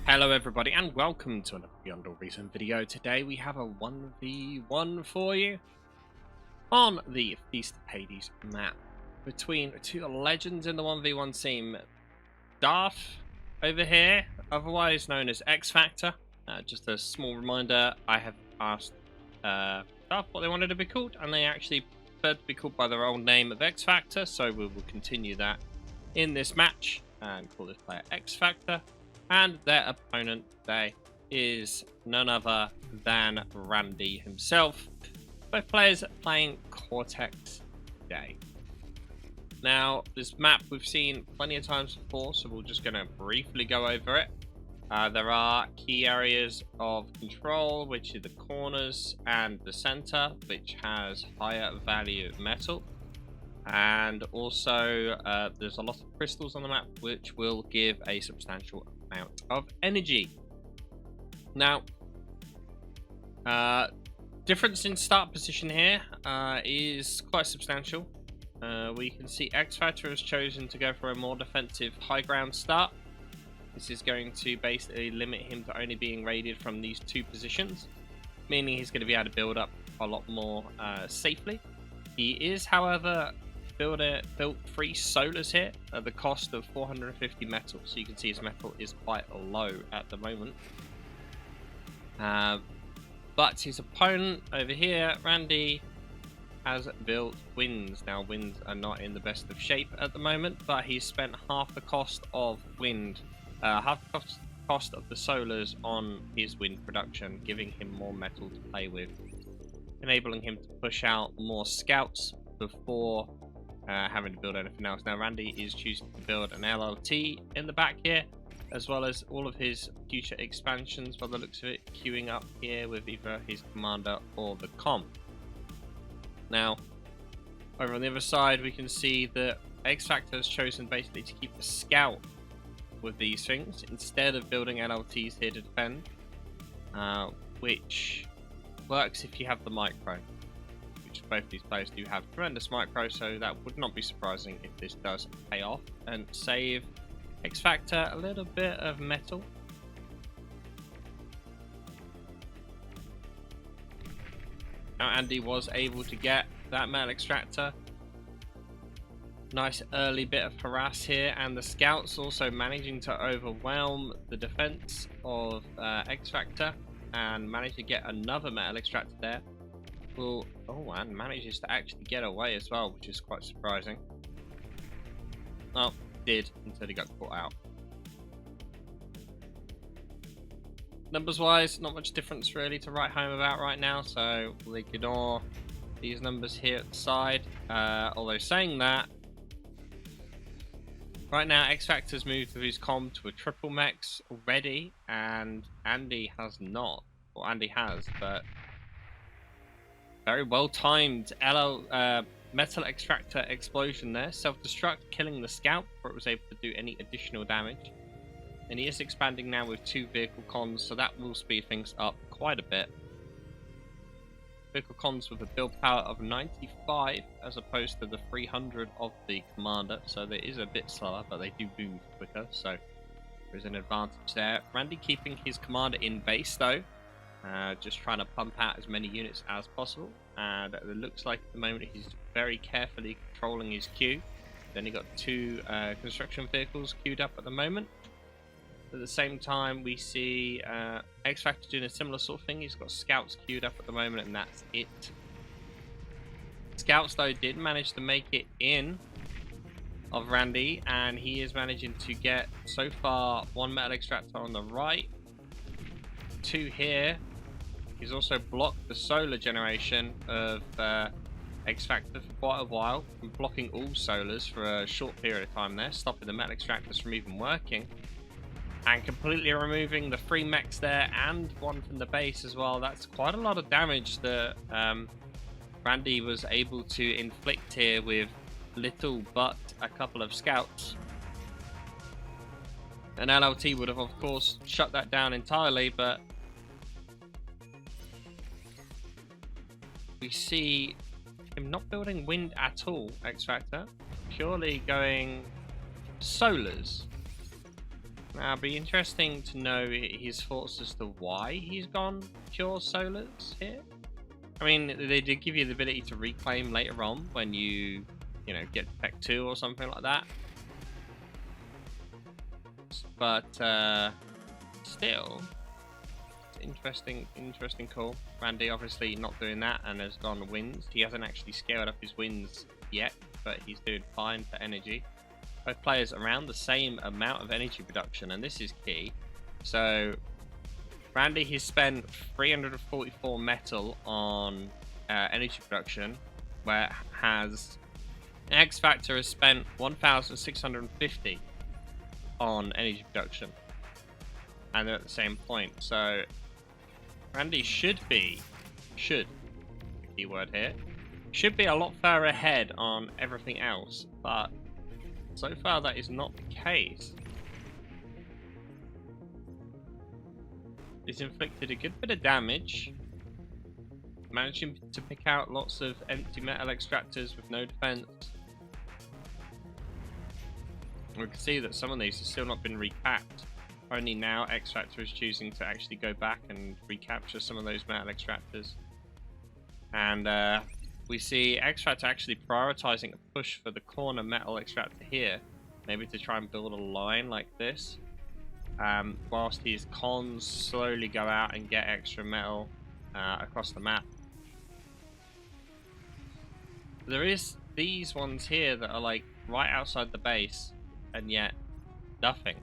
Hello everybody and welcome to another Beyond All Reason video. Today we have a 1v1 for you on the Feast of Hades map between two legends in the 1v1 scene. Darth over here, otherwise known as X Factor. Just a small reminder, I have asked Darth what they wanted to be called, and they actually preferred to be called by their old name of X Factor, so we will continue that in this match and call this player X Factor. And their opponent today is none other than Randy himself. Both players playing Cortex Day. Now, this map we've seen plenty of times before, so we're just going to briefly go over it. There are key areas of control, which are the corners and the center, which has higher value metal. And also, there's a lot of crystals on the map, which will give a substantial amount of energy. Now, difference in start position here is quite substantial. We can see X Factor has chosen to go for a more defensive high ground start. This is going to basically limit him to only being raided from these two positions, meaning he's going to be able to build up a lot more safely. He is, however, built 3 solars here at the cost of 450 metal, so you can see his metal is quite low at the moment. But his opponent over here, Randy, has built winds. Now, winds are not in the best of shape at the moment, but he's spent half the cost of wind, half the cost of the solars on his wind production, giving him more metal to play with, enabling him to push out more scouts before having to build anything else. Now, Randy is choosing to build an LLT in the back here, as well as all of his future expansions, by the looks of it, queuing up here with either his commander or the com. Now, over on the other side, we can see that X Factor has chosen basically to keep a scout with these things instead of building LLTs here to defend, which works if you have the micro. Both these players do have tremendous micro, so that would not be surprising if this does pay off and save X Factor a little bit of metal. Now, Andy was able to get that metal extractor. Nice early bit of harass here, and the scouts also managing to overwhelm the defense of X Factor and manage to get another metal extractor there. And manages to actually get away as well, which is quite surprising. Oh, did, until he got caught out. Numbers wise, not much difference really to write home about right now, so we'll ignore these numbers here at the side. Although saying that, right now X Factor's moved with his com to a triple mex already, and Andy has not. Well, Andy has, but very well timed metal extractor explosion there. Self-destruct, killing the scout before it was able to do any additional damage. And he is expanding now with 2 vehicle cons, so that will speed things up quite a bit. Vehicle cons with a build power of 95 as opposed to the 300 of the commander, so they is a bit slower, but they do move quicker, so there's an advantage there. Randy keeping his commander in base though. Just trying to pump out as many units as possible, and it looks like at the moment he's very carefully controlling his queue. Then he got 2 construction vehicles queued up at the moment. At the same time, we see X Factor doing a similar sort of thing. He's got scouts queued up at the moment, and that's it. Scouts though did manage to make it in of Randy, and he is managing to get so far 1 metal extractor on the right, 2 here. He's also blocked the solar generation of X Factor for quite a while, and blocking all solars for a short period of time there, stopping the metal extractors from even working, and completely removing the 3 mechs there and 1 from the base as well. That's quite a lot of damage that Randy was able to inflict here with little but a couple of scouts. An LLT would have, of course, shut that down entirely, but we see him not building wind at all, X Factor, purely going solars. Now, it'd be interesting to know his thoughts as to why he's gone pure solars here. I mean, they did give you the ability to reclaim later on when you know, get Tech 2 or something like that. But still, it's interesting call. Randy obviously not doing that and has gone winds. He hasn't actually scaled up his winds yet, but he's doing fine for energy. Both players around the same amount of energy production, and this is key. So Randy has spent 344 metal on energy production, whereas Xfactor has spent 1,650 on energy production, and they're at the same point. So Randy should be the keyword here, should be a lot further ahead on everything else, but so far that is not the case. He's inflicted a good bit of damage, managing to pick out lots of empty metal extractors with no defense. We can see that some of these have still not been recapped. Only now Xfactor is choosing to actually go back and recapture some of those metal extractors. And we see Xfactor actually prioritizing a push for the corner metal extractor here, maybe to try and build a line like this, whilst his cons slowly go out and get extra metal across the map. There is these ones here that are like right outside the base, and yet nothing.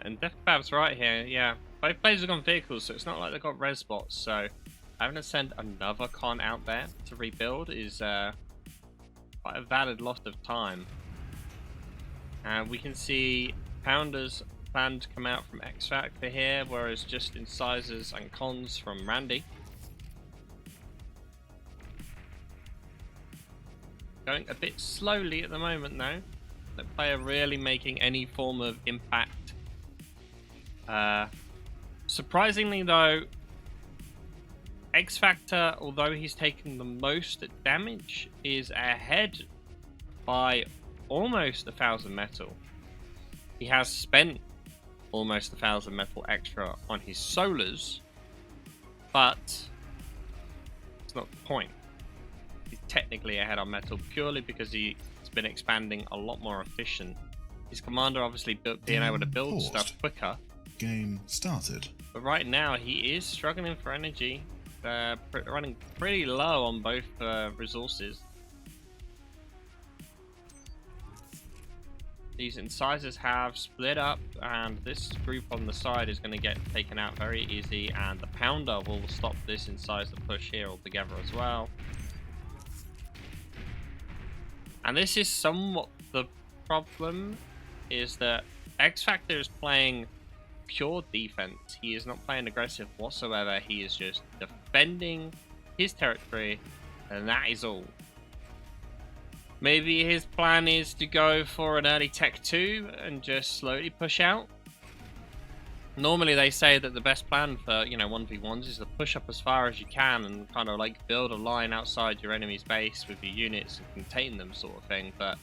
And Deathbab's right here, yeah. Both players have gone vehicles, so it's not like they've got res bots, so having to send another con out there to rebuild is quite a valid loss of time. And we can see Pounders plan to come out from Xfactor here, whereas just incisors and cons from Randy. Going a bit slowly at the moment though. The player really making any form of impact. Surprisingly though, Xfactor, although he's taken the most damage, is ahead by almost 1,000 metal. He has spent almost 1,000 metal extra on his solars, but it's not the point. He's technically ahead on metal purely because he's been expanding a lot more efficient. His commander obviously being able to build stuff quicker. Game started. But right now he is struggling for energy. Running pretty low on both resources. These incisors have split up, and this group on the side is going to get taken out very easy, and the pounder will stop this incisor push here altogether as well. And this is somewhat the problem, is that Xfactor is playing pure defense. He is not playing aggressive whatsoever. He is just defending his territory, and that is all. Maybe his plan is to go for an early Tech 2 and just slowly push out. Normally they say that the best plan for, you know, 1v1s is to push up as far as you can and kind of like build a line outside your enemy's base with your units and contain them, sort of thing. But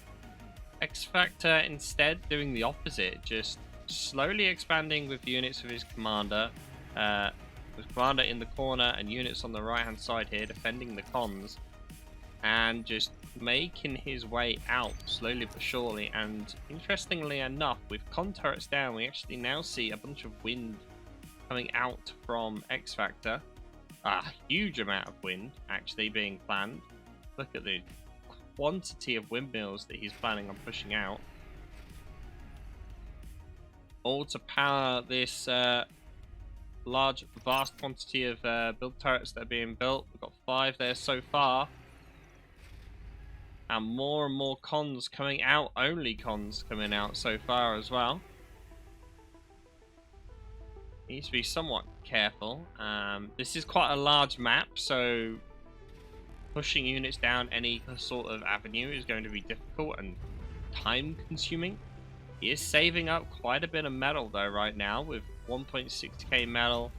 Xfactor instead doing the opposite, just slowly expanding with units of his commander, with commander in the corner and units on the right hand side here defending the cons, and just making his way out slowly but surely. And interestingly enough, with con turrets down, we actually now see a bunch of wind coming out from Xfactor. A huge amount of wind actually being planned. Look at the quantity of windmills that he's planning on pushing out, all to power this large, vast quantity of build turrets that are being built. We've got 5 there so far, and more cons coming out, only cons coming out so far as well. Needs to be somewhat careful. This is quite a large map, so pushing units down any sort of avenue is going to be difficult, and time consuming. He is saving up quite a bit of metal though right now with 1.6k metal.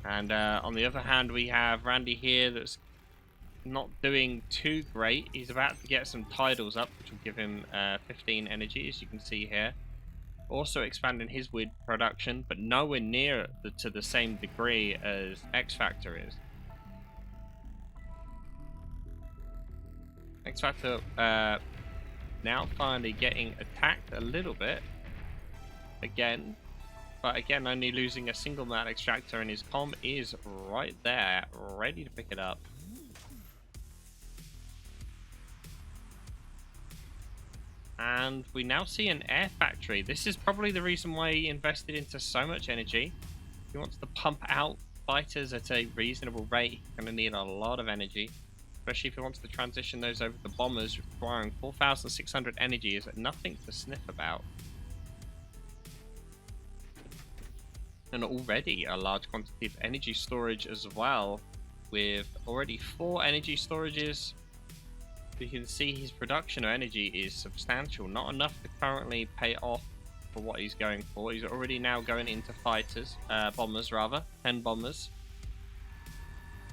And on the other hand, we have Randy here that's not doing too great. He's about to get some titles up, which will give him 15 energy, as you can see here. Also expanding his wood production, but nowhere near to the same degree as Xfactor is. Xfactor now finally getting attacked a little bit again, but again only losing a single mat extractor, and his comm is right there ready to pick it up. And we now see an air factory. This is probably the reason why he invested into so much energy. He wants to pump out fighters at a reasonable rate. He's going to need a lot of energy, especially if he wants to transition those over to bombers, requiring 4,600 energy is nothing to sniff about. And already a large quantity of energy storage as well, with already 4 energy storages. You can see his production of energy is substantial, not enough to currently pay off for what he's going for. He's already now going into fighters, bombers rather, 10 bombers.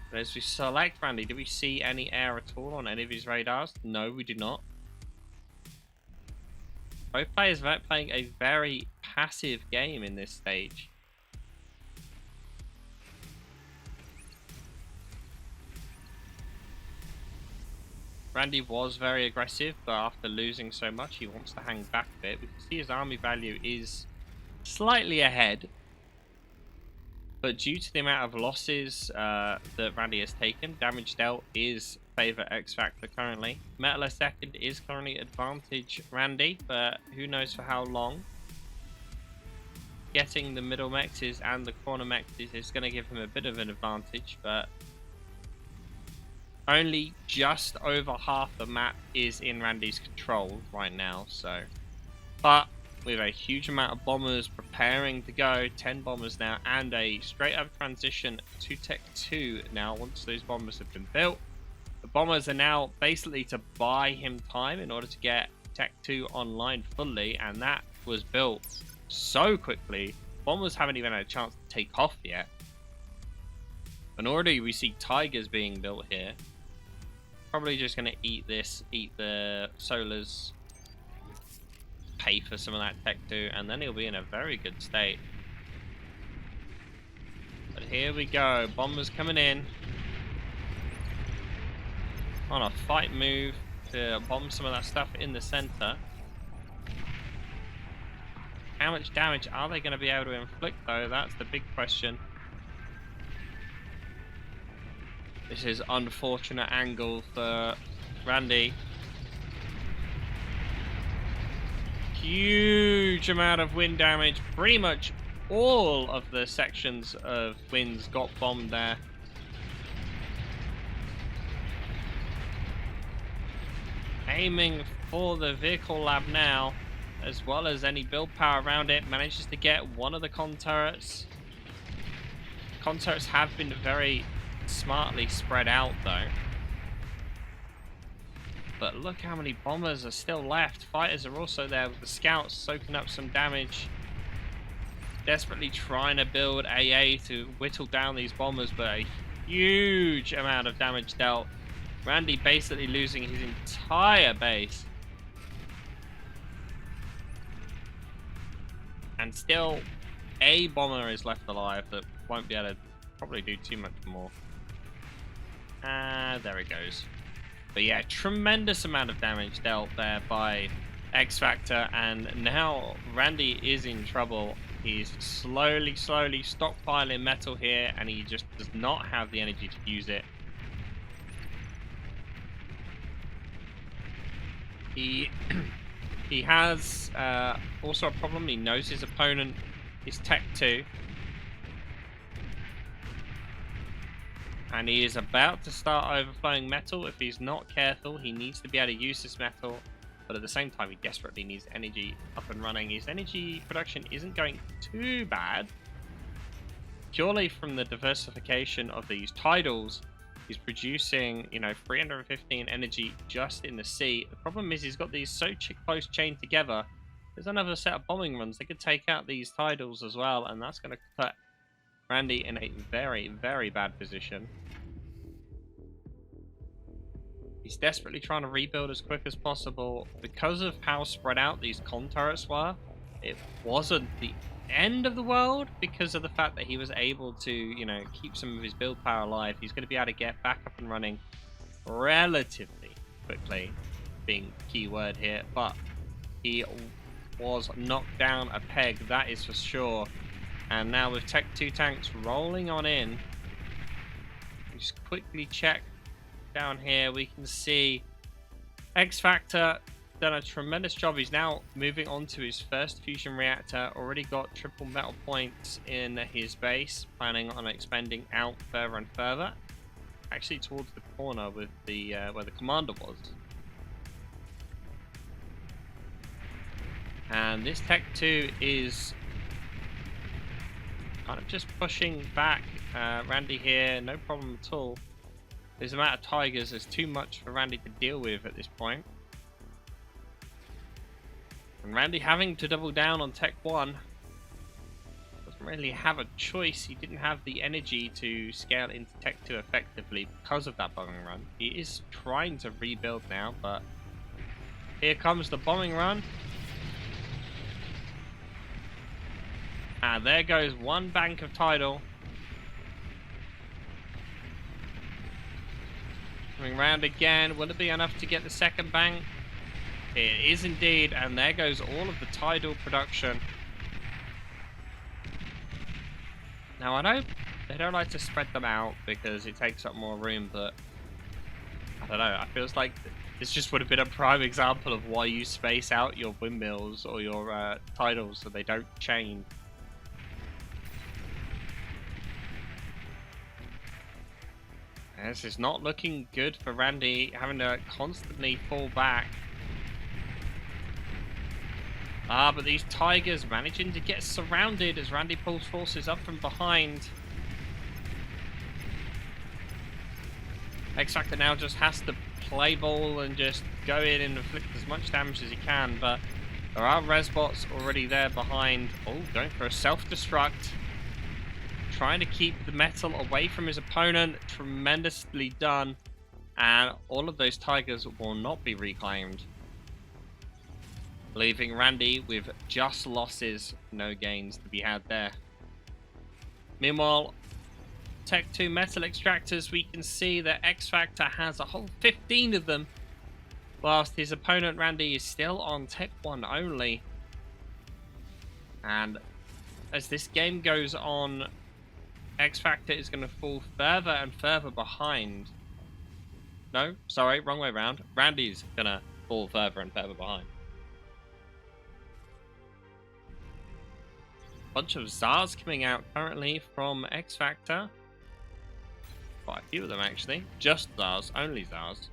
But as we select Randy, do we see any air at all on any of his radars? No, we do not. Both players are playing a very passive game in this stage. Randy was very aggressive, but after losing so much, he wants to hang back a bit. We can see his army value is slightly ahead, but due to the amount of losses that Randy has taken, damage dealt is favour Xfactor currently. Metal a second is currently advantage Randy, but who knows for how long. Getting the middle mexes and the corner mexes is going to give him a bit of an advantage, but only just over half the map is in Randy's control right now, so. But with a huge amount of bombers preparing to go, 10 bombers now, and a straight up transition to Tech 2 now once those bombers have been built. The bombers are now basically to buy him time in order to get Tech 2 online fully, and that was built so quickly. Bombers haven't even had a chance to take off yet. And already we see Tigers being built here. Probably just going to eat the solars, pay for some of that Tech 2, and then he'll be in a very good state. But here we go, bombers coming in on a fight move to bomb some of that stuff in the center. How much damage are they going to be able to inflict though? That's the big question. This is unfortunate angle for Randy. Huge amount of wind damage. Pretty much all of the sections of winds got bombed there. Aiming for the vehicle lab now, as well as any build power around it. Manages to get one of the con turrets. Con turrets have been very smartly spread out though. But look how many bombers are still left. Fighters are also there with the scouts soaking up some damage. Desperately trying to build AA to whittle down these bombers, but a huge amount of damage dealt. Randy basically losing his entire base. And still a bomber is left alive that won't be able to probably do too much more. There it goes. But yeah, tremendous amount of damage dealt there by Xfactor, and now Randy is in trouble. He's slowly stockpiling metal here, and he just does not have the energy to use it. He has also a problem. He knows his opponent is Tech 2. And he is about to start overflowing metal. If he's not careful, he needs to be able to use this metal. But at the same time, he desperately needs energy up and running. His energy production isn't going too bad, purely from the diversification of these titles. He's producing, you know, 315 energy just in the sea. The problem is he's got these so close chained together. There's another set of bombing runs. They could take out these tidals as well, and that's going to put Randy in a very, very bad position. He's desperately trying to rebuild as quick as possible. Because of how spread out these con turrets were, it wasn't the end of the world because of the fact that he was able to, you know, keep some of his build power alive. He's going to be able to get back up and running relatively quickly, being key word here, but he was knocked down a peg, that is for sure. And now with Tech 2 tanks rolling on in, just quickly check down here, we can see Xfactor done a tremendous job. He's now moving on to his first fusion reactor, already got triple metal points in his base, planning on expanding out further and further, actually towards the corner with the where the commander was. And this Tech 2 is kind of just pushing back Randy here, no problem at all. His amount of tigers is too much for Randy to deal with at this point. And Randy having to double down on Tech 1. Doesn't really have a choice. He didn't have the energy to scale into Tech 2 effectively because of that bombing run. He is trying to rebuild now, but here comes the bombing run. And there goes one bank of tidal. Coming round again. Will it be enough to get the second bank? It is indeed, and there goes all of the tidal production. Now I know they don't like to spread them out because it takes up more room, but I don't know, I feels like this just would have been a prime example of why you space out your windmills or your tidals so they don't chain. This is not looking good for Randy, having to constantly fall back. But these tigers managing to get surrounded as Randy pulls forces up from behind. Xfactor now just has to play ball and just go in and inflict as much damage as he can, but there are resbots already there behind. Oh, going for a self-destruct. Trying to keep the metal away from his opponent. Tremendously done. And all of those tigers will not be reclaimed, leaving Randy with just losses, no gains to be had there. Meanwhile, Tech 2 metal extractors, we can see that Xfactor has a whole 15 of them, whilst his opponent Randy is still on Tech 1 only. And as this game goes on, Xfactor is going to fall further and further behind. No, sorry, wrong way around. Randy's going to fall further and further behind. Bunch of Zars coming out currently from Xfactor. Quite a few of them actually. Just Zars, only Zars.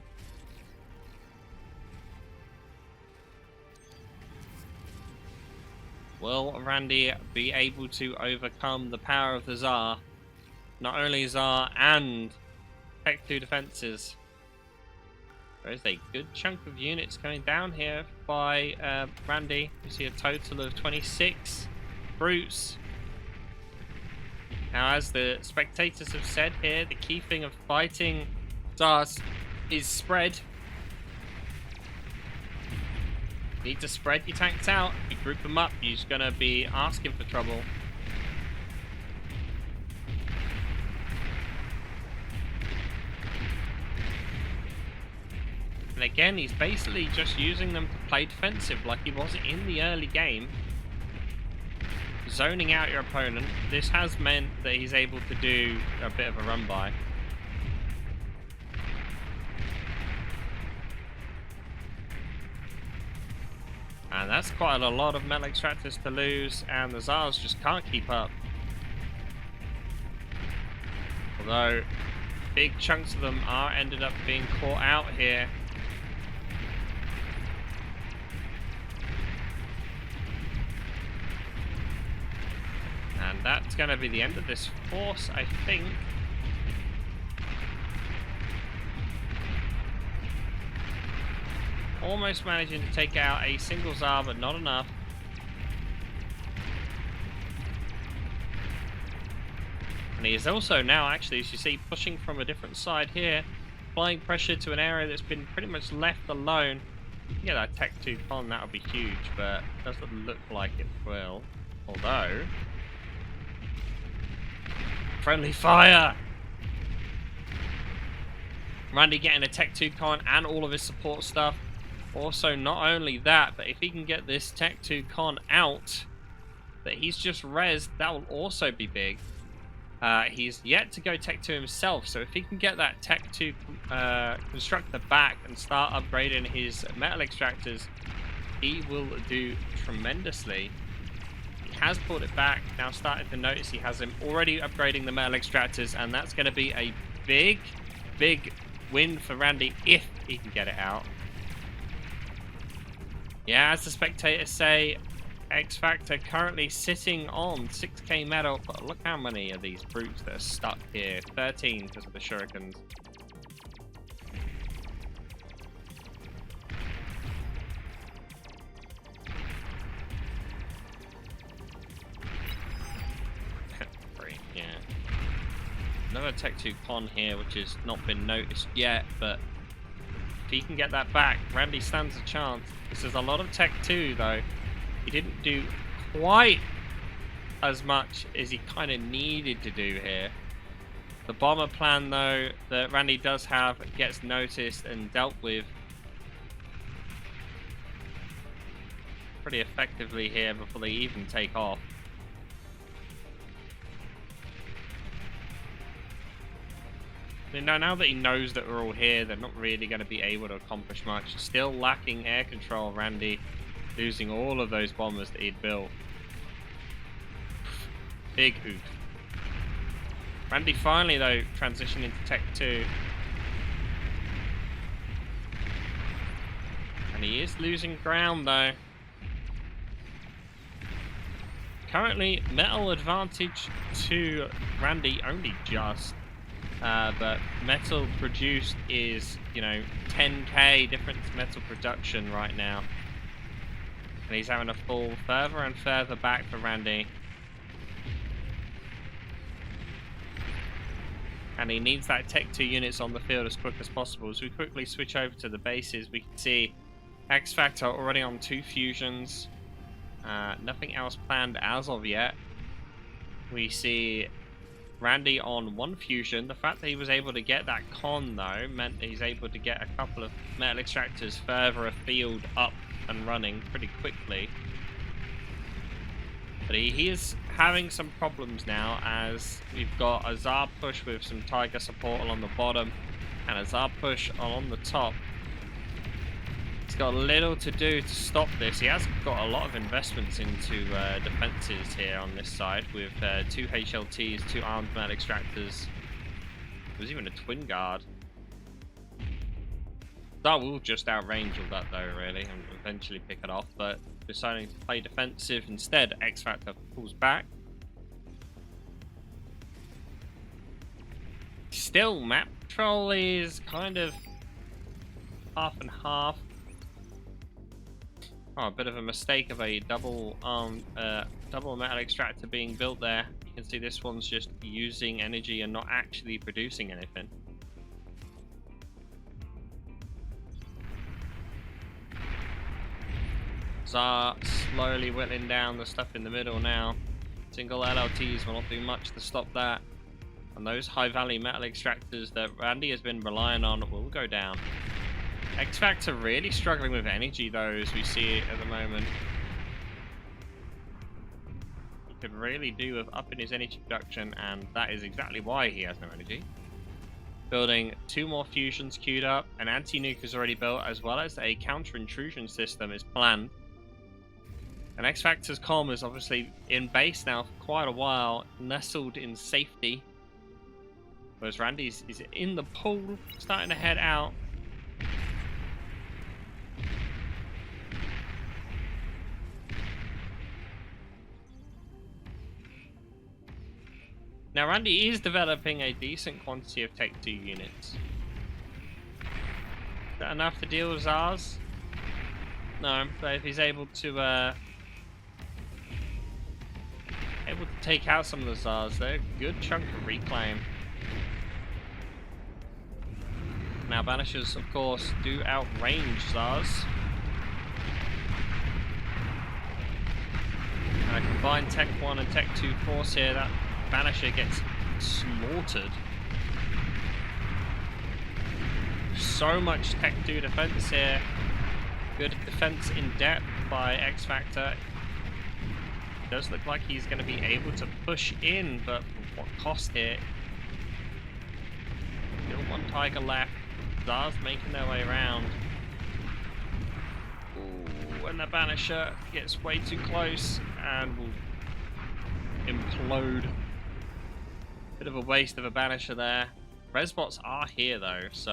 Will Randy be able to overcome the power of the Zar? Not only Zar and Tech 2 defenses. There is a good chunk of units going down here by Randy. We see a total of 26 brutes. Now, as the spectators have said here, the key thing of fighting Zars is spread. You need to spread your tanks out. If you group them up, you're just going to be asking for trouble. And again, he's basically just using them to play defensive like he was in the early game. Zoning out your opponent. This has meant that he's able to do a bit of a run by. And that's quite a lot of metal extractors to lose, and the Zars just can't keep up. Although, big chunks of them are ended up being caught out here. And that's going to be the end of this force, I think. almost managing to take out a single Tsar, but not enough. And he is also now, actually, as you see, pushing from a different side here, applying pressure to an area that's been pretty much left alone. Yeah, that Tech 2 con, that would be huge, but it doesn't look like it will. Although... friendly fire! Randy getting a Tech 2 con and all of his support stuff. Also, not only that, but if he can get this Tech 2 con out that he's just rezzed, that will also be big. He's yet to go Tech 2 himself, so if he can get that Tech 2 constructor back and start upgrading his metal extractors, he will do tremendously. He has pulled it back, now starting to notice he has him already upgrading the metal extractors, and that's going to be a big, big win for Randy if he can get it out. Yeah, as the spectators say, X-Factor currently sitting on 6k metal, but look how many of these brutes that are stuck here. 13 because of the shurikens. Great, yeah. Another Tech 2 con here, which has not been noticed yet, but if he can get that back, Randy stands a chance. This is a lot of Tech 2 though. He didn't do quite as much as he kind of needed to do here. The bomber plan, though, that Randy does have gets noticed and dealt with pretty effectively here before they even take off. I mean, now that he knows that we're all here, they're not really going to be able to accomplish much. Still lacking air control, Randy. Losing all of those bombers that he'd built. Big oof. Randy finally, though, transitioning into Tech 2. And he is losing ground, though. Currently, metal advantage to Randy only just. But metal produced is, you know, 10k difference metal production right now. And he's having to fall further and further back for Randy. And he needs that Tech 2 units on the field as quick as possible. As we quickly switch over to the bases, we can see X-Factor already on 2 fusions. Nothing else planned as of yet. We see Randy on 1 fusion. The fact that he was able to get that con, though, meant that he's able to get a couple of metal extractors further afield up and running pretty quickly. But he is having some problems now, as we've got a Tsar push with some Tiger support along the bottom and a Tsar push along the top. He's got little to do to stop this. He has got a lot of investments into defenses here on this side with 2 HLTs, 2 armed metal extractors. There's even a twin guard. That will just outrange all that though, really, and eventually pick it off, but deciding to play defensive instead, X-Factor pulls back. Still, map control is kind of half and half. Oh, a bit of a mistake of a double metal extractor being built there. You can see this one's just using energy and not actually producing anything. Tsar slowly whittling down the stuff in the middle now. Single LLTs will not do much to stop that. And those high value metal extractors that Randy has been relying on will go down. X-Factor really struggling with energy though, as we see it at the moment. He could really do with upping his energy production, and that is exactly why he has no energy. Building 2 more fusions queued up, an anti-nuke is already built, as well as a counter-intrusion system is planned. And X-Factor's comm is obviously in base now for quite a while, nestled in safety. Whereas Randy's is in the pool, starting to head out. Now Randy is developing a decent quantity of Tech 2 units. Is that enough to deal with Tsars? No, but if he's able to take out some of the Tsars, they're a good chunk of reclaim. Now, Banishers, of course, do outrange Tsars. And a combined Tech 1 and Tech 2 force here, that Banisher gets slaughtered. So much Tech 2 defense here. Good defense in depth by Xfactor. Does look like he's going to be able to push in, but what cost here? Still one Tiger left. Tsars making their way around. Ooh, and the Banisher gets way too close and will implode. Bit of a waste of a Banisher there. Resbots are here though, so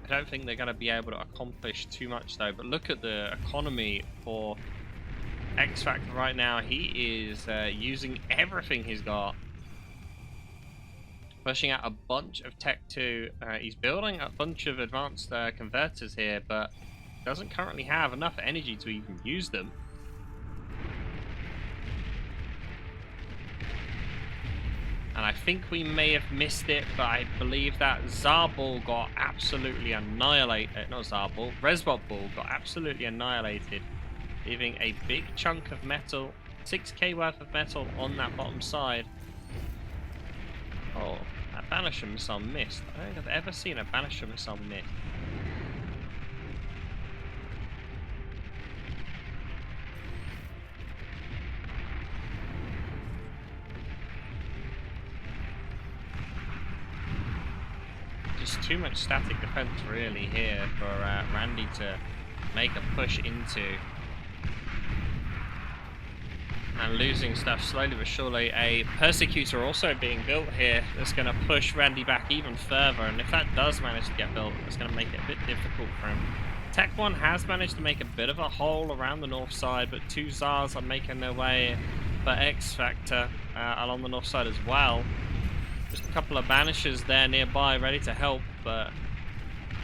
I don't think they're going to be able to accomplish too much though. But look at the economy for Xfactor right now. He is using everything he's got. Pushing out a bunch of Tech 2. He's building a bunch of advanced converters here, but doesn't currently have enough energy to even use them. And I think we may have missed it, but I believe that Zarbul got absolutely annihilated. Not Zarbul, Resbot Ball got absolutely annihilated, leaving a big chunk of metal, 6k worth of metal on that bottom side. Oh, that Banisher missile missed. I don't think I've ever seen a Banisher missile miss. Just too much static defense really here for Randy to make a push into. And losing stuff slowly but surely. A Persecutor also being built here that's going to push Randy back even further, and if that does manage to get built, it's going to make it a bit difficult for him. Tech 1 has managed to make a bit of a hole around the north side, but two Tsars are making their way for Xfactor along the north side as well. Just a couple of Banishers there nearby ready to help, but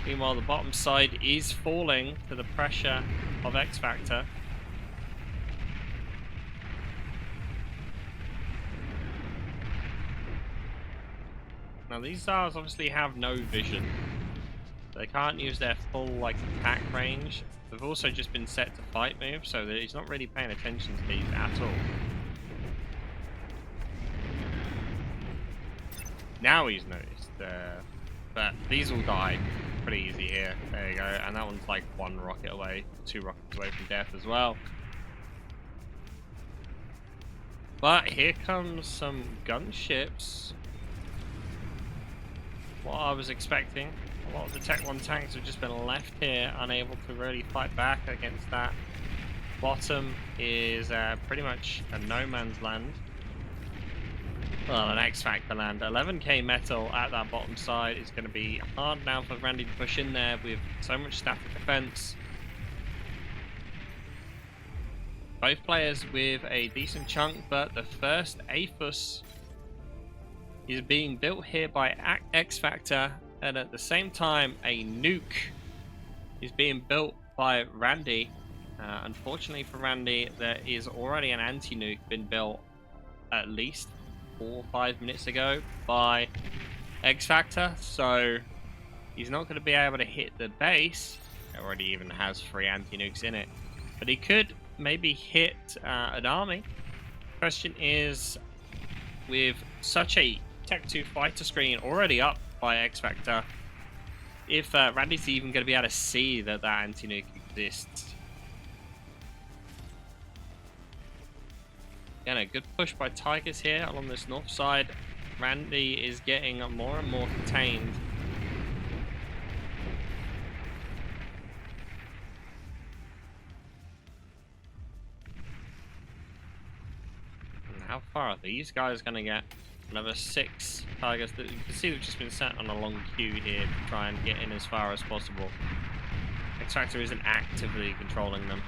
meanwhile the bottom side is falling to the pressure of Xfactor. Now these Tsars obviously have no vision. They can't use their full attack range. They've also just been set to fight move, so that he's not really paying attention to these at all. Now he's noticed, but these will die pretty easy here. There you go, and that one's like one rocket away, 2 rockets away from death as well. But here comes some gunships. What I was expecting. A lot of the Tech 1 tanks have just been left here, unable to really fight back against that. Bottom is pretty much a no man's land. Well, an Xfactor land. 11k metal at that bottom side is going to be hard now for Randy to push in there with so much static defense. Both players with a decent chunk, but the first Aphus is being built here by Xfactor, and at the same time a nuke is being built by Randy. Unfortunately for Randy, there is already an anti-nuke been built at least 4 or 5 minutes ago by Xfactor, so he's not going to be able to hit the base. It already even has 3 anti-nukes in it, but he could maybe hit an army. Question is, with such a Tech 2 fighter screen already up by Xfactor, if Randy's even going to be able to see that that anti-nuke exists. Again, a good push by Tigers here along this north side. Randy is getting more and more contained. And how far are these guys going to get? Another 6 Tigers. You can see they've just been set on a long queue here to try and get in as far as possible. Xfactor isn't actively controlling them.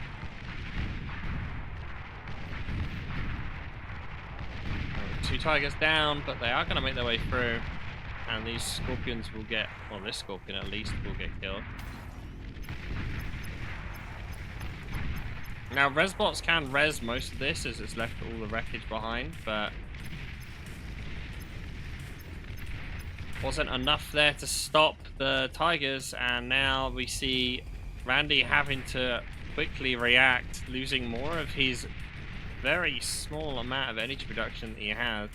2 Tigers down, but they are going to make their way through. And these Scorpions will get, well, this Scorpion at least will get killed. Now, resbots can res most of this as it's left all the wreckage behind, but wasn't enough there to stop the Tigers, and now we see Randy having to quickly react, losing more of his very small amount of energy production that he has.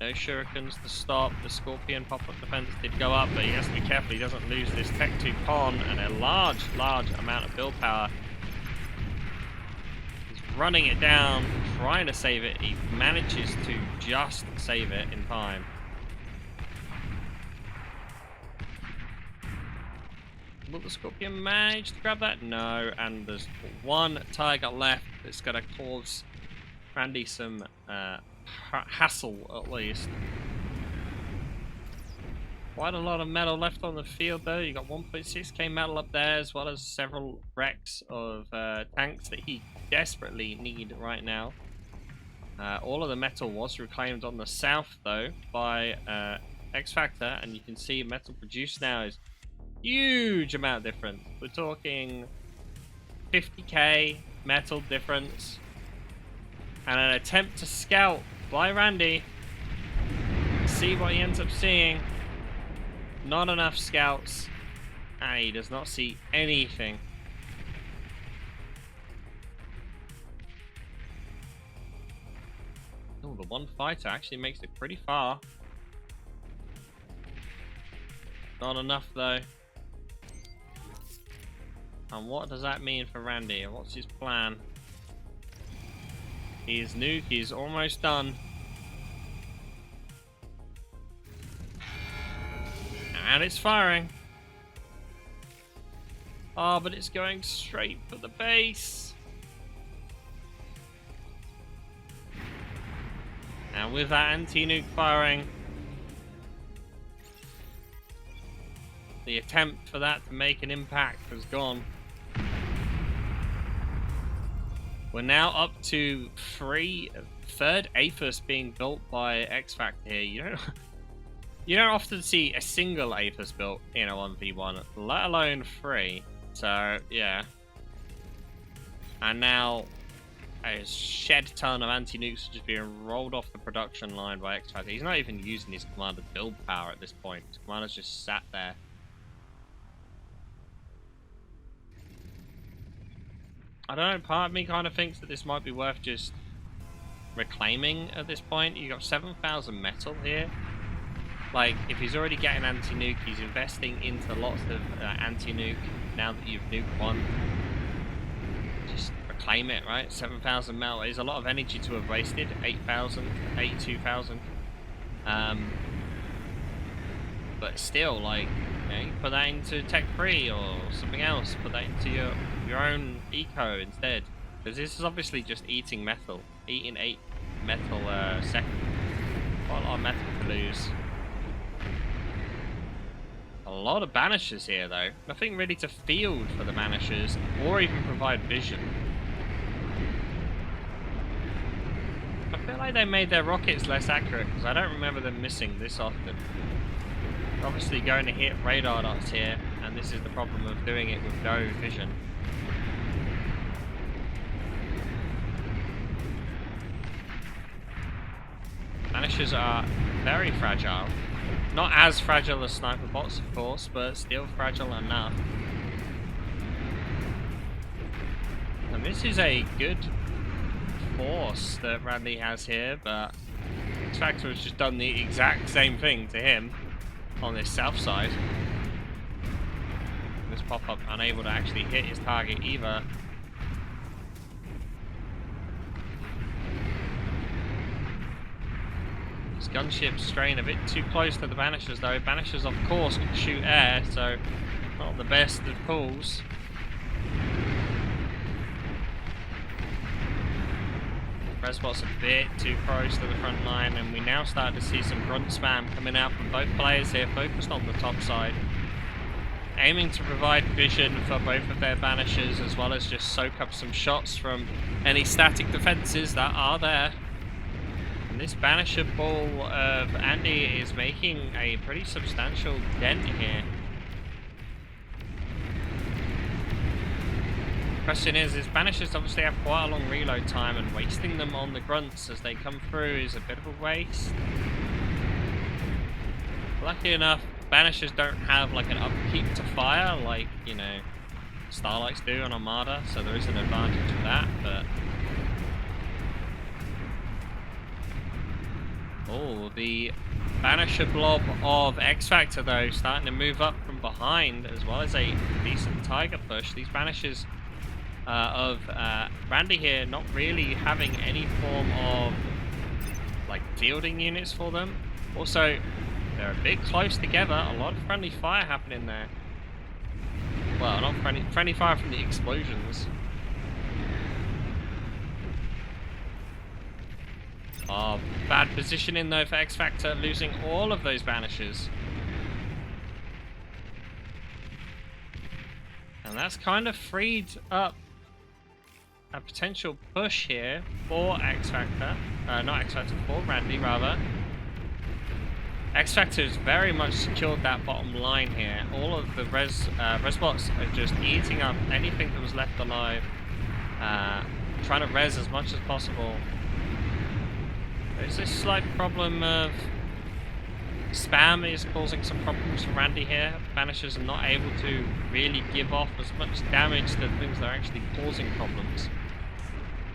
No shurikens to stop. The Scorpion pop-up defense did go up, but he has to be careful he doesn't lose this Tech 2 Con and a large amount of build power. He's running it down, trying to save it. He manages to just save it in time. Will the Scorpion manage to grab that? No, and there's one Tiger left that's going to cause Randy some hassle, at least. Quite a lot of metal left on the field, though. You got 1.6k metal up there, as well as several wrecks of tanks that he desperately need right now. All of the metal was reclaimed on the south, though, by Xfactor, and you can see metal produced now is huge amount of difference. We're talking 50k metal difference, and an attempt to scout by Randy. See what he ends up seeing. Not enough scouts, and he does not see anything. Oh, the one fighter actually makes it pretty far. Not enough though. And what does that mean for Randy? What's his plan? His nuke is almost done. And it's firing. Oh, but it's going straight for the base. And with that anti-nuke firing, the attempt for that to make an impact has gone. We're now up to third APHIS being built by Xfactor here. You don't often see a single APHIS built in a 1v1, let alone 3. So yeah. And now a shed ton of anti-nukes are just being rolled off the production line by Xfactor. He's not even using his commander's build power at this point. His commander's just sat there. I don't know, part of me kind of thinks that this might be worth just reclaiming at this point. You got 7,000 metal here. Like, if he's already getting anti-nuke, he's investing into lots of anti-nuke now that you've nuked one. Just reclaim it, right? 7,000 metal is a lot of energy to have wasted. 8,000, 82,000. But still, like, you know, you put that into Tech 3 or something else. Put that into your own eco instead. Because this is obviously just eating metal. Eating 8 metal a second. Quite a lot of metal to lose. A lot of banishers here, though. Nothing really to field for the banishers or even provide vision. I feel like they made their rockets less accurate because I don't remember them missing this often. They're obviously going to hit radar dots here, and this is the problem of doing it with no vision. Banishers are very fragile. Not as fragile as sniper bots, of course, but still fragile enough. And this is a good force that Randy has here, but Xfactor has just done the exact same thing to him on this south side. This pop-up unable to actually hit his target either. Gunships straying a bit too close to the banishers, though. Banishers, of course, can shoot air, so not the best of calls. Resbot's a bit too close to the front line, and we now start to see some grunt spam coming out from both players here, focused on the top side. Aiming to provide vision for both of their banishers, as well as just soak up some shots from any static defenses that are there. And this banisher ball of Andy is making a pretty substantial dent here. Question is Banishers obviously have quite a long reload time, and wasting them on the grunts as they come through is a bit of a waste. Lucky enough, Banishers don't have like an upkeep to fire like, you know, Starlights do on Armada, so there is an advantage of that, but... Oh, the Banisher blob of X-Factor though, starting to move up from behind, as well as a decent Tiger push. These Banishers of Randy here not really having any form of like fielding units for them. Also, they're a bit close together, a lot of friendly fire happening there. Well, not friendly fire from the explosions. Oh, bad positioning though for X-Factor, losing all of those Banishers. And that's kind of freed up a potential push here for X-Factor. Not X-Factor, for Randy rather. X-Factor's very much secured that bottom line here. All of the res bots are just eating up anything that was left alive. Trying to res as much as possible. There's this slight problem of spam is causing some problems for Randy here. Banishers are not able to really give off as much damage to things that are actually causing problems.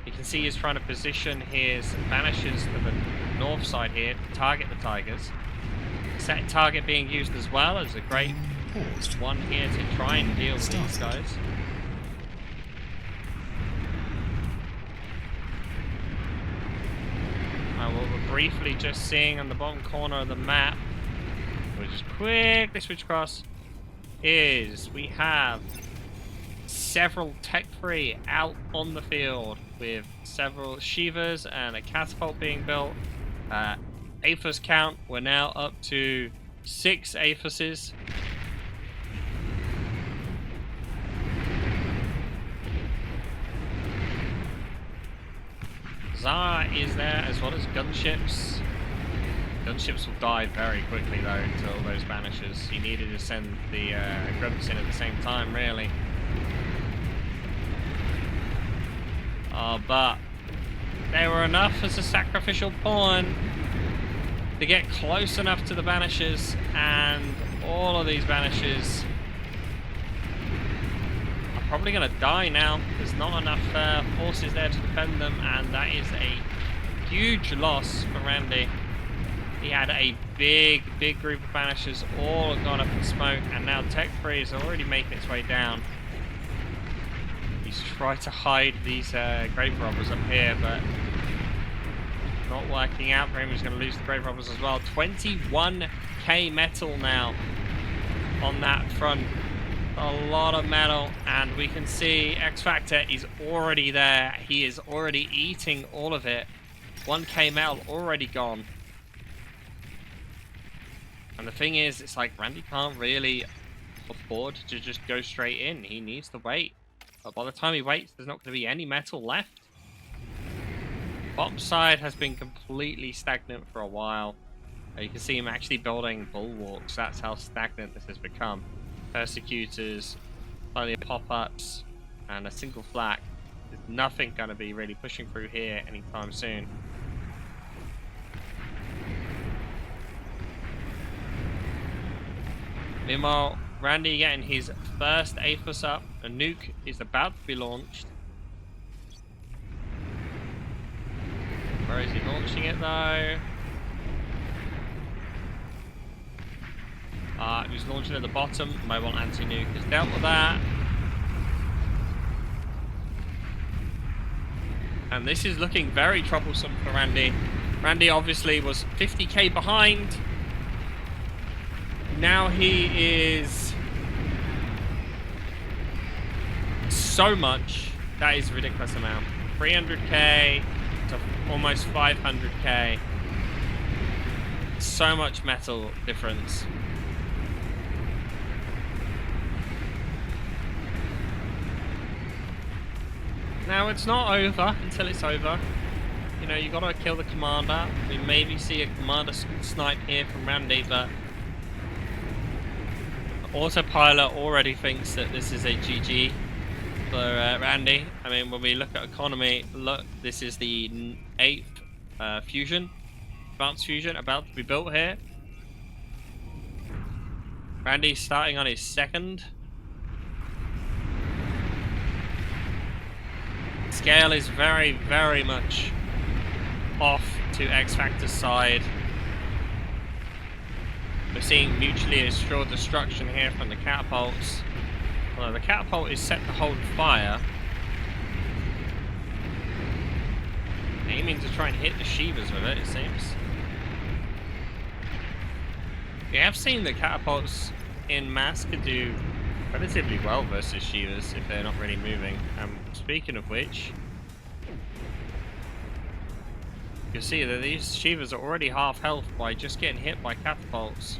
You can see he's trying to position his Banishers to the north side here to target the Tigers. Set target being used as well as a great one here to try and deal with these guys. What we're briefly just seeing on the bottom corner of the map, we'll just quickly switch across, is we have several Tech 3 out on the field with several Shivas and a Catapult being built. Aphis count, we're now up to 6 Aphises. Zara is there, as well as gunships. Gunships will die very quickly though until those Banishers. You needed to send the grunts in at the same time, really. But they were enough as a sacrificial pawn to get close enough to the Banishers, and all of these Banishers are probably going to die now. There's not enough forces there to defend them, and that is a huge loss for Randy. He had a big group of Banishers all gone up in smoke, and now Tech 3 is already making its way down. He's tried to hide these grave robbers up here, but not working out for him. He's going to lose the grave robbers as well. 21k metal now on that front. A lot of metal, and we can see X-Factor is already there. He is already eating all of it. 1k metal already gone. And the thing is, it's like Randy can't really afford to just go straight in. He needs to wait. But by the time he waits, there's not going to be any metal left. Bottom side has been completely stagnant for a while. You can see him actually building bulwarks. That's how stagnant this has become. Persecutors, only pop-ups, and a single flak. There's nothing going to be really pushing through here anytime soon. Meanwhile, Randy getting his first Aphis up. A nuke is about to be launched. Where is he launching it though? He was launching at the bottom. Mobile anti-nuke has dealt with that. And this is looking very troublesome for Randy. Randy obviously was 50k behind. Now he is so much. That is a ridiculous amount. 300k to almost 500k. So much metal difference. Now it's not over until it's over. You know, you gotta kill the commander. We maybe see a commander snipe here from Randy, but Autopilot already thinks that this is a GG. for Randy. I mean, when we look at economy, look, this is the 8th fusion, advanced fusion, about to be built here. Randy's starting on his 2nd. Scale is very, very much off to X-Factor's side. We're seeing mutually assured destruction here from the catapults. Although the catapult is set to hold fire. Aiming to try and hit the Shivas with it, it seems. We have seen the catapults in mass could do relatively well versus Shivas if they're not really moving. Speaking of which, you'll see that these Shivas are already half health by just getting hit by catapults.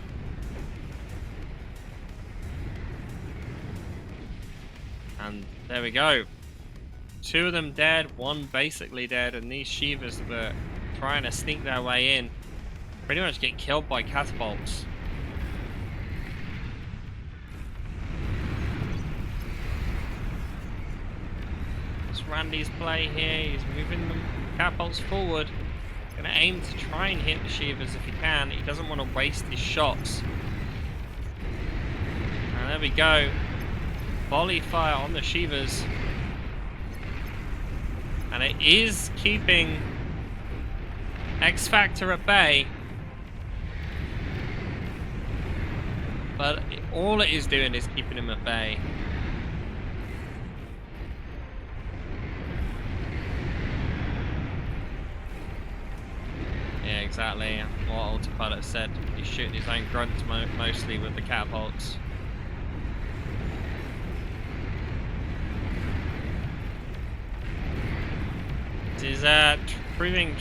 And there we go. 2 of them dead, 1 basically dead, and these Shivas that were trying to sneak their way in pretty much get killed by catapults. It's Randy's play here. He's moving the catapults forward. Gonna aim to try and hit the Shivas if he can. He doesn't want to waste his shots. And there we go. Volley fire on the Shivas. And it is keeping X-Factor at bay. But all it is doing is keeping him at bay. Yeah, exactly what Autopilot said. He's shooting his own grunts mostly with the catapults. It is proving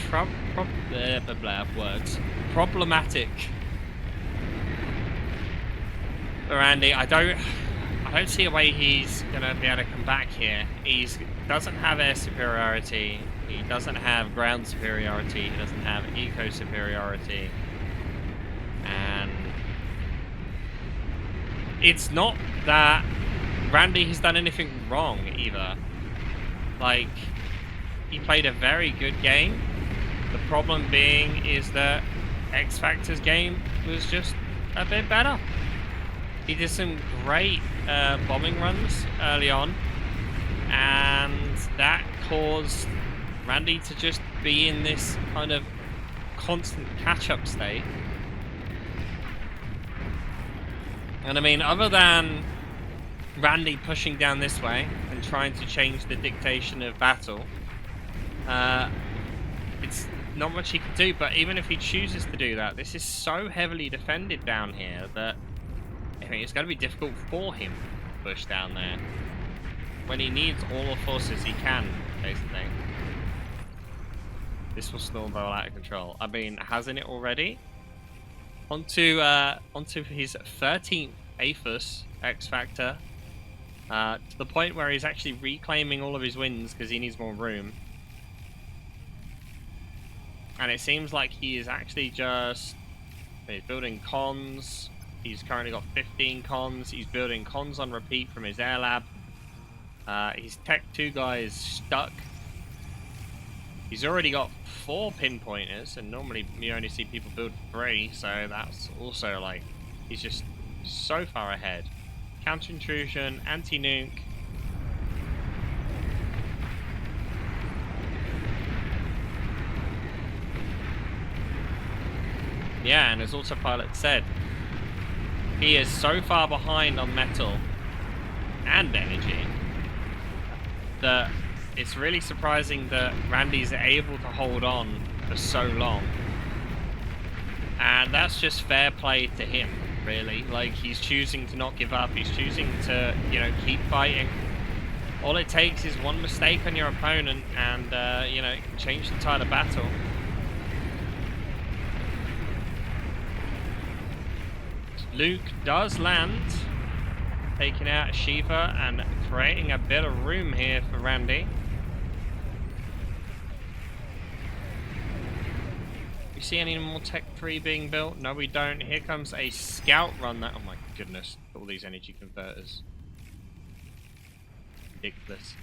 problematic for Randy. I don't see a way he's gonna be able to come back here. He doesn't have air superiority. He doesn't have ground superiority. He doesn't have eco superiority. And it's not that Randy has done anything wrong either. Like, he played a very good game. The problem being is that X-Factor's game was just a bit better. He did some great bombing runs early on, and that caused Randy to just be in this kind of constant catch-up state. And I mean, other than Randy pushing down this way and trying to change the dictation of battle, it's not much he can do. But even if he chooses to do that, this is so heavily defended down here that I mean, it's going to be difficult for him to push down there when he needs all the forces he can, basically. This will snowball out of control. I mean, hasn't it already? Onto his 13th APHIS X-Factor, to the point where he's actually reclaiming all of his wins because he needs more room. And it seems like he is actually just... he's building cons. He's currently got 15 cons. He's building cons on repeat from his air lab. His Tech 2 guy is stuck. He's already got 4 pinpointers, and normally you only see people build 3, so that's also like, he's just so far ahead. Counter intrusion, anti-nuke. Yeah, and as Autopilot said, he is so far behind on metal and energy that it's really surprising that Randy's able to hold on for so long. And that's just fair play to him, really. Like, he's choosing to not give up. He's choosing to, you know, keep fighting. All it takes is one mistake on your opponent and, you know, it can change the tide of battle. Luke does land, taking out Shiva and creating a bit of room here for Randy. We see any more Tech 3 being built? No, we don't. Here comes a scout run. That, oh my goodness, all these energy converters. ridiculous.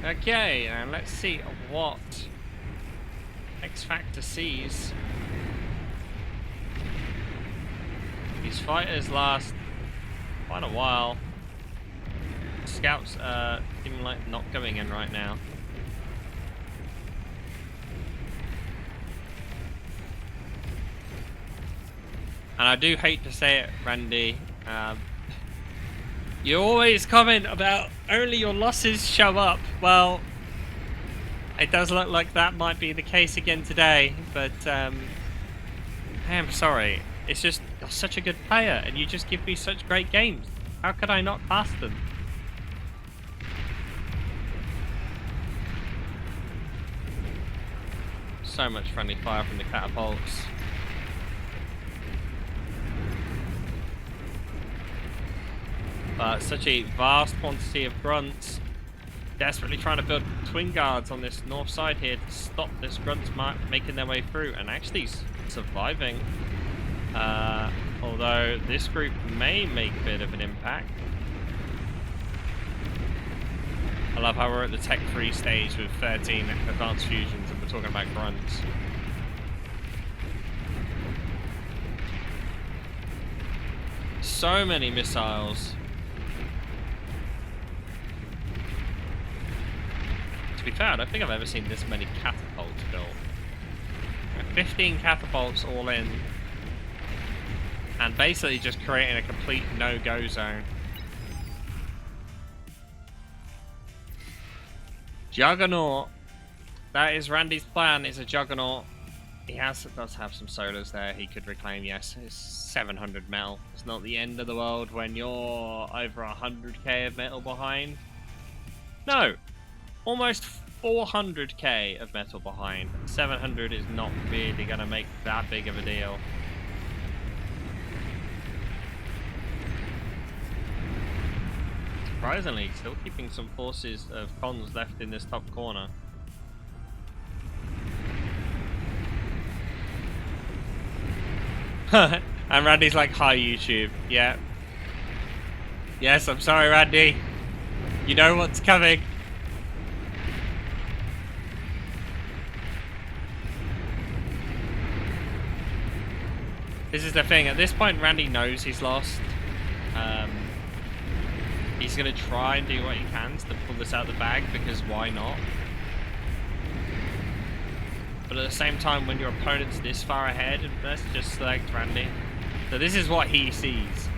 Okay, and let's see what Xfactor sees. These fighters last quite a while. Scouts seem like not going in right now. And I do hate to say it, Randy. You always comment about only your losses show up. Well, it does look like that might be the case again today, but I am sorry. It's just, you're such a good player, and you just give me such great games. How could I not pass them? So much friendly fire from the catapults. But such a vast quantity of grunts. Desperately trying to build twin guards on this north side here to stop this grunts making their way through and actually surviving. Although this group may make a bit of an impact. I love how we're at the Tech 3 stage with 13 advanced fusions and we're talking about grunts. So many missiles. To be fair, I don't think I've ever seen this many catapults built. 15 catapults all in. And basically just creating a complete no-go zone. Juggernaut. That is Randy's plan, is a Juggernaut. He does have some solos there he could reclaim, yes. It's 700 metal. It's not the end of the world when you're over 100k of metal behind. No. Almost 400k of metal behind. 700 is not really going to make that big of a deal. Surprisingly, still keeping some forces of cons left in this top corner. And Randy's like, hi YouTube. Yeah. Yes, I'm sorry Randy. You know what's coming. This is the thing, at this point Randy knows he's lost. He's going to try and do what he can to pull this out of the bag, because why not? But at the same time, when your opponent's this far ahead, let's just select Randy. So this is what he sees.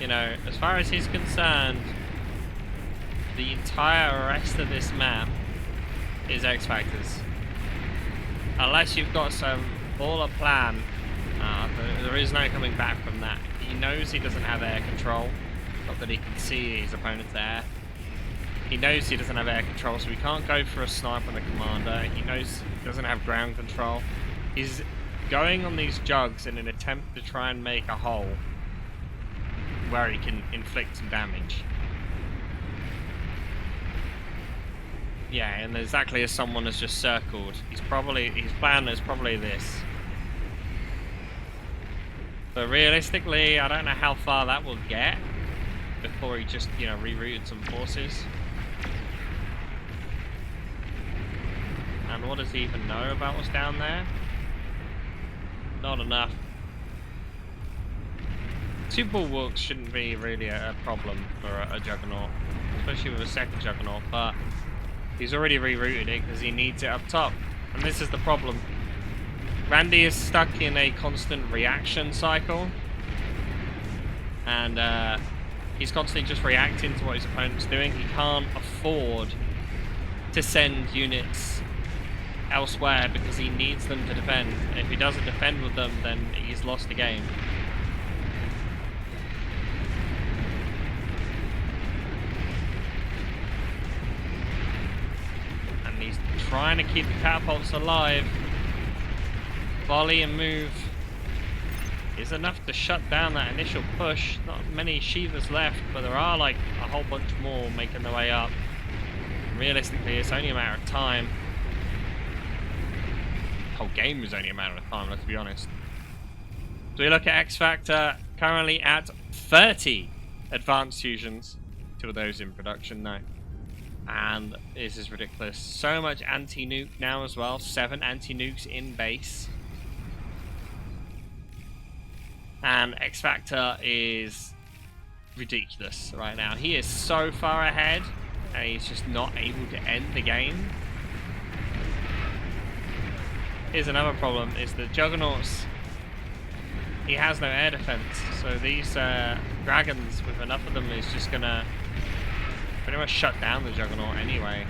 You know, as far as he's concerned, the entire rest of this map is X-Factors. Unless you've got some baller plan, there is no coming back from that. He knows he doesn't have air control. Not that he can see his opponent's air. He knows he doesn't have air control, so he can't go for a snipe on the commander. He knows he doesn't have ground control. He's going on these jugs in an attempt to try and make a hole where he can inflict some damage. Yeah, and exactly as someone has just circled, his plan is probably this. But realistically, I don't know how far that will get before he just, you know, rerouted some forces. And what does he even know about what's down there? Not enough. 2 bulwarks shouldn't be really a problem for a Juggernaut, especially with a second Juggernaut, but he's already rerouted it because he needs it up top. And this is the problem. Randy is stuck in a constant reaction cycle. And he's constantly just reacting to what his opponent's doing. He can't afford to send units elsewhere because he needs them to defend. And if he doesn't defend with them, then he's lost the game. And he's trying to keep the catapults alive. Volley and move is enough to shut down that initial push. Not many Shivas left, but there are like a whole bunch more making their way up. Realistically, it's only a matter of time. The whole game is only a matter of time, let's be honest. So we look at X Factor, currently at 30 advanced fusions. 2 of those in production now. And this is ridiculous. So much anti-nuke now as well. 7 anti-nukes in base. And Xfactor is ridiculous right now. He is so far ahead, and he's just not able to end the game. Here's another problem, is the Juggernauts, he has no air defense. So these dragons, with enough of them, is just gonna pretty much shut down the Juggernaut anyway.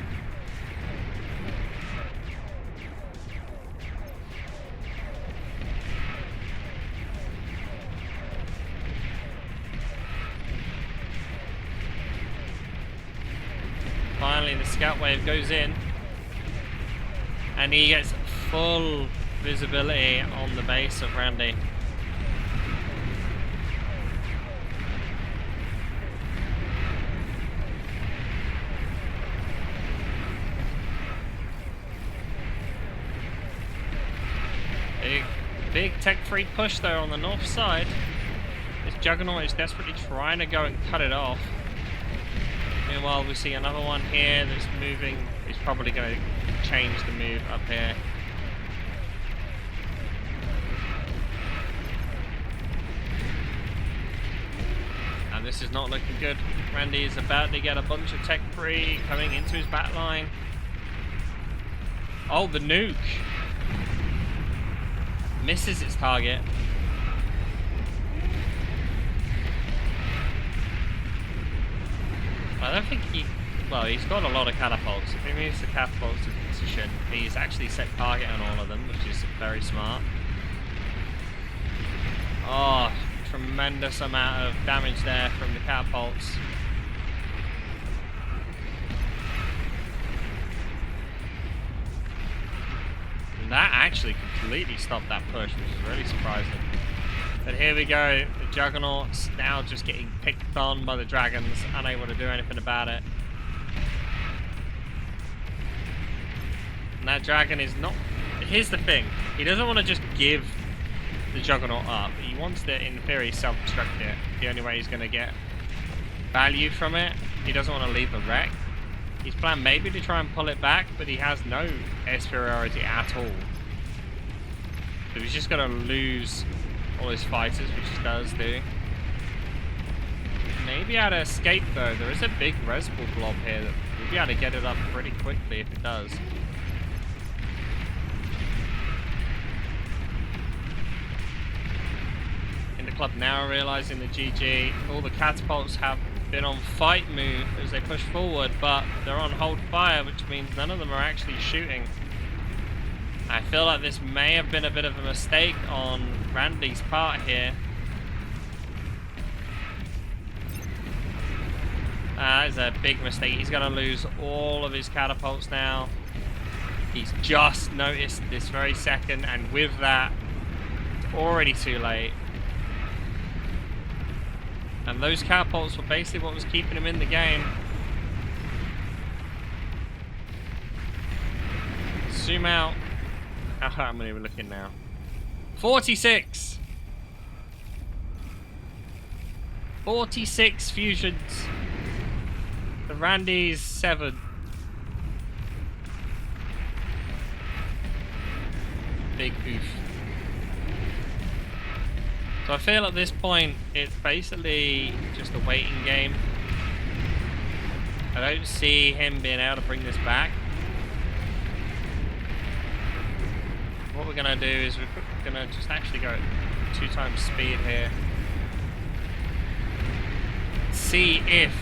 Finally, the scout wave goes in, and he gets full visibility on the base of Randy. Big tech-free push though on the north side. This Juggernaut is desperately trying to go and cut it off. Meanwhile, we see another one here that's moving. He's probably going to change the move up here. And this is not looking good. Randy is about to get a bunch of tech free coming into his back line. Oh, the nuke misses its target. I don't think he's got a lot of catapults. If he moves the catapults to position, he's actually set target on all of them, which is very smart. Oh, tremendous amount of damage there from the catapults. And that actually completely stopped that push, which is really surprising. But here we go, the Juggernauts now just getting picked on by the dragons, unable to do anything about it. And that dragon is not... Here's the thing, he doesn't want to just give the Juggernaut up. He wants to, in theory, self-destruct it. The only way he's going to get value from it. He doesn't want to leave a wreck. He's planned maybe to try and pull it back, but he has no air superiority at all. So he's just going to lose all his fighters, which he does do. Maybe able to escape though. There is a big res ball blob here that we'll be able to get it up pretty quickly if it does. In the club now realizing the GG, all the catapults have been on fight move as they push forward, but they're on hold fire, which means none of them are actually shooting. I feel like this may have been a bit of a mistake on Randy's part here. That is a big mistake. He's going to lose all of his catapults now. He's just noticed this very second, and with that, it's already too late. And those catapults were basically what was keeping him in the game. Zoom out. How many are we looking now? 46! 46 fusions. The Randy's 7. Big oof. So I feel at this point it's basically just a waiting game. I don't see him being able to bring this back. What we're going to do is we're going to just actually go at 2 times speed here. See if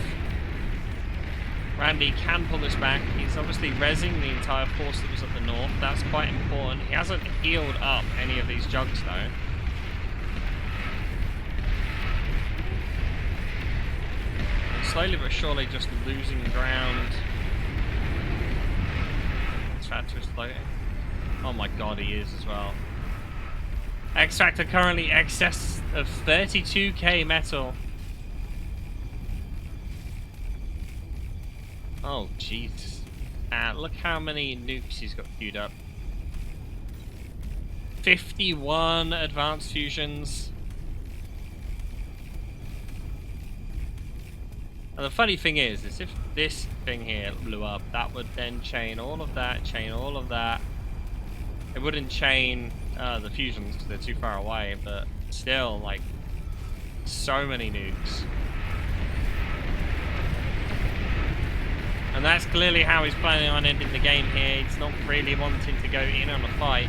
Randy can pull this back. He's obviously rezzing the entire force that was at the north. That's quite important. He hasn't healed up any of these jugs though. And slowly but surely just losing ground. Xfactor is floating. Oh my god, he is as well. Xfactor currently excess of 32k metal. Oh jeez. Look how many nukes he's got queued up. 51 advanced fusions. And the funny thing is if this thing here blew up, that would then chain all of that, chain all of that. It wouldn't chain the fusions because they're too far away, but still, like, so many nukes. And that's clearly how he's planning on ending the game here. He's not really wanting to go in on a fight,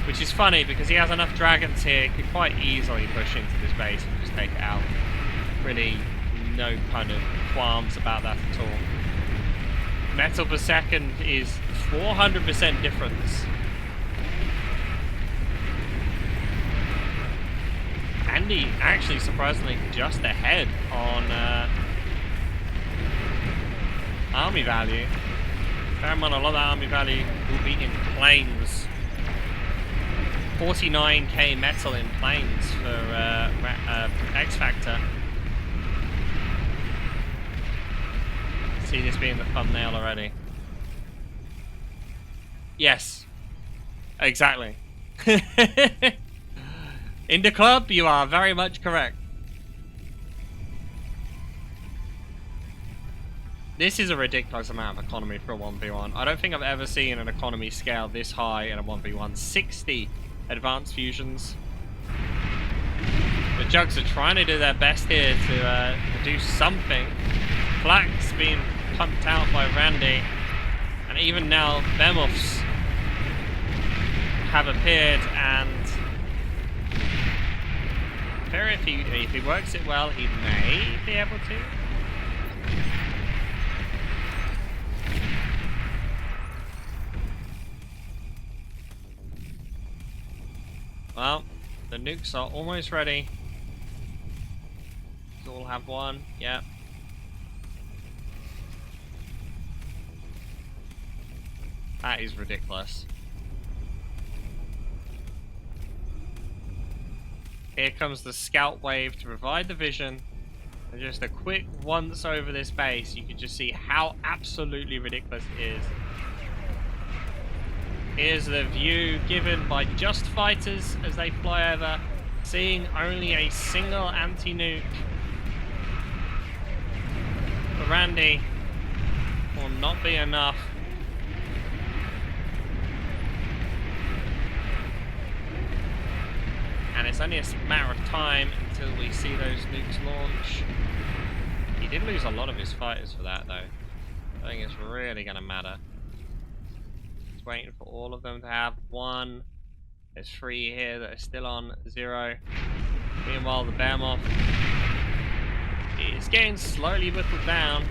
which is funny because he has enough dragons here. He could quite easily push into this base and just take it out. Really no kind of qualms about that at all. Metal per second is 400% difference. Andy actually surprisingly just ahead on army value. Bear in mind, a lot of that army value will be in planes. 49k metal in planes for X-Factor. See this being the thumbnail already. Yes, exactly. In the club, you are very much correct. This is a ridiculous amount of economy for a 1v1. I don't think I've ever seen an economy scale this high in a 1v1. 60 advanced fusions. The Jugs are trying to do their best here to do something. Flak's being pumped out by Randy. And even now, Bemoffs have appeared, and if he works it well, he may be able to. Well, the nukes are almost ready. So we'll have one, yeah. That is ridiculous. Here comes the scout wave to provide the vision. And just a quick once over this base, you can just see how absolutely ridiculous it is. Here's the view given by just fighters as they fly over, seeing only a single anti-nuke. For Randy, will not be enough. And it's only a matter of time until we see those nukes launch. He did lose a lot of his fighters for that, though. I think it's really going to matter. Just waiting for all of them to have one. There's 3 here that are still on 0. Meanwhile, the Behemoth is getting slowly whittled down.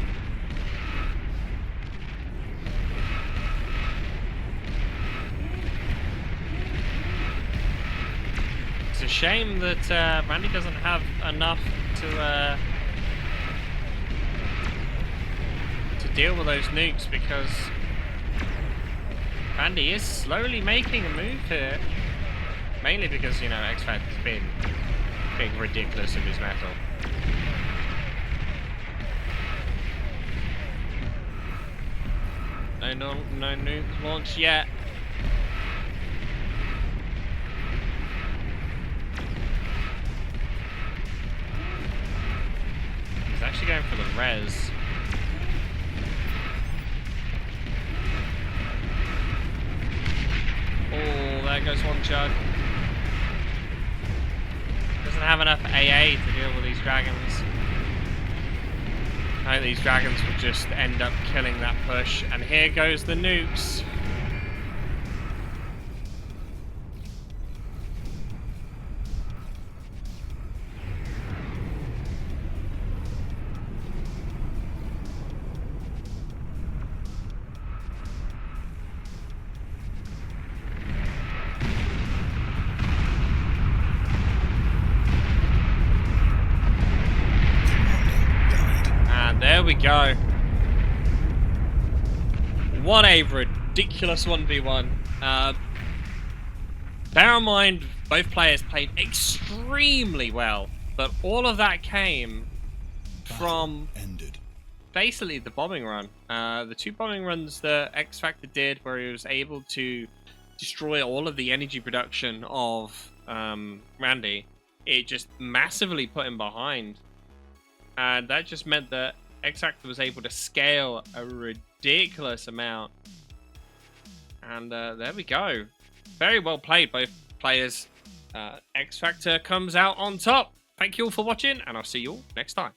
It's a shame that Randy doesn't have enough to deal with those nukes, because Randy is slowly making a move here. Mainly because, you know, Xfactor's been being ridiculous with his metal. No nuke launch yet. He's actually going for the res. Oh, there goes one chug. Doesn't have enough AA to deal with these dragons. I think these dragons will just end up killing that push. And here goes the nukes. There we go. What a ridiculous 1v1. Bear in mind, both players played extremely well, but all of that came from basically the bombing run. The 2 bombing runs that Xfactor did, where he was able to destroy all of the energy production of Randy, it just massively put him behind. And that just meant that Xfactor was able to scale a ridiculous amount. And there we go. Very well played, both players. Xfactor comes out on top. Thank you all for watching, and I'll see you all next time.